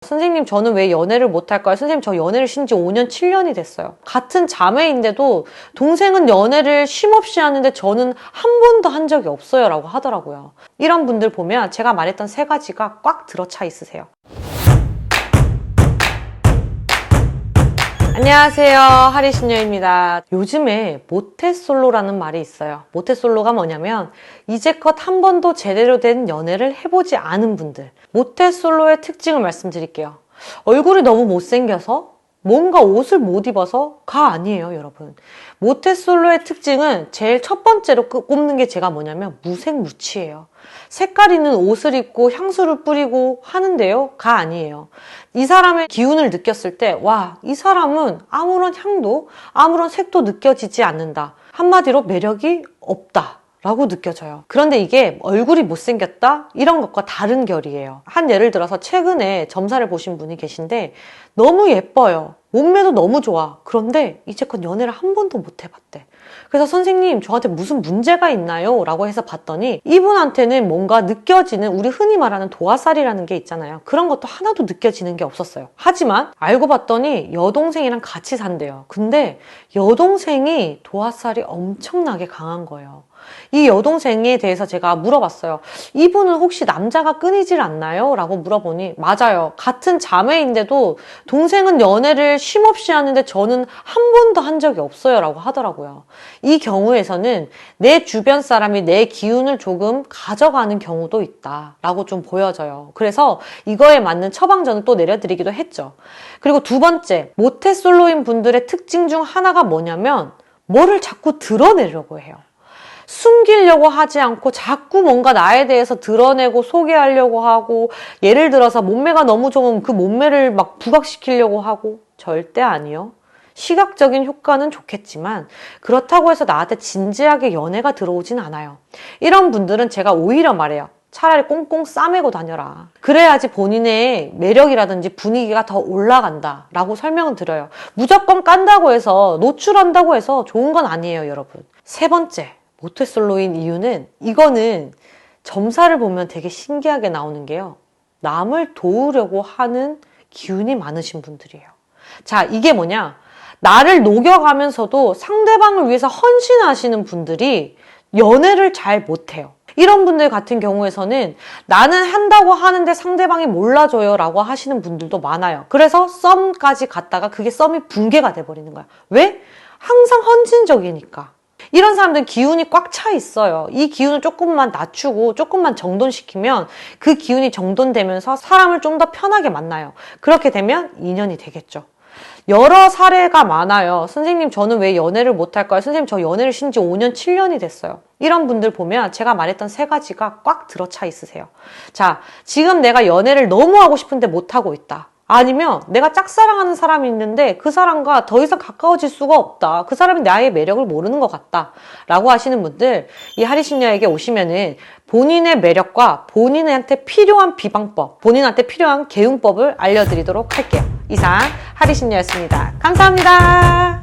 선생님 저는 왜 연애를 못할까요? 선생님 저 연애를 쉰 지 5년, 7년이 됐어요. 같은 자매인데도 동생은 연애를 쉼없이 하는데 저는 한 번도 한 적이 없어요 라고 하더라고요. 이런 분들 보면 제가 말했던 세 가지가 꽉 들어차 있으세요. 안녕하세요, 하리신녀입니다. 요즘에 모태솔로라는 말이 있어요. 모태솔로가 뭐냐면 이제껏 한 번도 제대로 된 연애를 해보지 않은 분들. 모태솔로의 특징을 말씀드릴게요. 얼굴이 너무 못생겨서, 뭔가 옷을 못 입어서가 아니에요, 여러분. 모태솔로의 특징은 제일 첫 번째로 꼽는 게 제가 뭐냐면 무색무취예요. 색깔 있는 옷을 입고 향수를 뿌리고 하는데요, 가 아니에요. 이 사람의 기운을 느꼈을 때, 와, 이 사람은 아무런 향도, 아무런 색도 느껴지지 않는다. 한마디로 매력이 없다 라고 느껴져요. 그런데 이게 얼굴이 못생겼다? 이런 것과 다른 결이에요. 한 예를 들어서 최근에 점사를 보신 분이 계신데 너무 예뻐요. 몸매도 너무 좋아. 그런데 이제껏 연애를 한 번도 못 해봤대. 그래서 선생님 저한테 무슨 문제가 있나요? 라고 해서 봤더니 이분한테는 뭔가 느껴지는, 우리 흔히 말하는 도화살이라는 게 있잖아요. 그런 것도 하나도 느껴지는 게 없었어요. 하지만 알고 봤더니 여동생이랑 같이 산대요. 근데 여동생이 도화살이 엄청나게 강한 거예요. 이 여동생에 대해서 제가 물어봤어요. 이분은 혹시 남자가 끊이질 않나요? 라고 물어보니 맞아요. 같은 자매인데도 동생은 연애를 쉼없이 하는데 저는 한 번도 한 적이 없어요 라고 하더라고요. 이 경우에서는 내 주변 사람이 내 기운을 조금 가져가는 경우도 있다 라고 좀 보여져요. 그래서 이거에 맞는 처방전을 또 내려드리기도 했죠. 그리고 두 번째, 모태솔로인 분들의 특징 중 하나가 뭐냐면 뭐를 자꾸 드러내려고 해요. 숨기려고 하지 않고 자꾸 뭔가 나에 대해서 드러내고 소개하려고 하고, 예를 들어서 몸매가 너무 좋으면 그 몸매를 막 부각시키려고 하고. 절대 아니요. 시각적인 효과는 좋겠지만 그렇다고 해서 나한테 진지하게 연애가 들어오진 않아요. 이런 분들은 제가 오히려 말해요. 차라리 꽁꽁 싸매고 다녀라. 그래야지 본인의 매력이라든지 분위기가 더 올라간다 라고 설명을 드려요. 무조건 깐다고 해서, 노출한다고 해서 좋은 건 아니에요, 여러분. 세 번째, 모태솔로인 이유는, 이거는 점사를 보면 되게 신기하게 나오는 게요. 남을 도우려고 하는 기운이 많으신 분들이에요. 자, 이게 뭐냐? 나를 녹여가면서도 상대방을 위해서 헌신하시는 분들이 연애를 잘 못해요. 이런 분들 같은 경우에서는 나는 한다고 하는데 상대방이 몰라줘요 라고 하시는 분들도 많아요. 그래서 썸까지 갔다가 그게 썸이 붕괴가 돼버리는 거야. 왜? 항상 헌신적이니까. 이런 사람들은 기운이 꽉 차 있어요. 이 기운을 조금만 낮추고 조금만 정돈시키면 그 기운이 정돈되면서 사람을 좀 더 편하게 만나요. 그렇게 되면 인연이 되겠죠. 여러 사례가 많아요. 선생님 저는 왜 연애를 못할까요? 선생님 저 연애를 쉰 지 5년, 7년이 됐어요. 이런 분들 보면 제가 말했던 세 가지가 꽉 들어차 있으세요. 자, 지금 내가 연애를 너무 하고 싶은데 못하고 있다. 아니면 내가 짝사랑하는 사람이 있는데 그 사람과 더 이상 가까워질 수가 없다. 그 사람이 나의 매력을 모르는 것 같다. 라고 하시는 분들, 이 하리신녀에게 오시면은 본인의 매력과 본인한테 필요한 비방법, 본인한테 필요한 개운법을 알려드리도록 할게요. 이상 하리신녀였습니다. 감사합니다.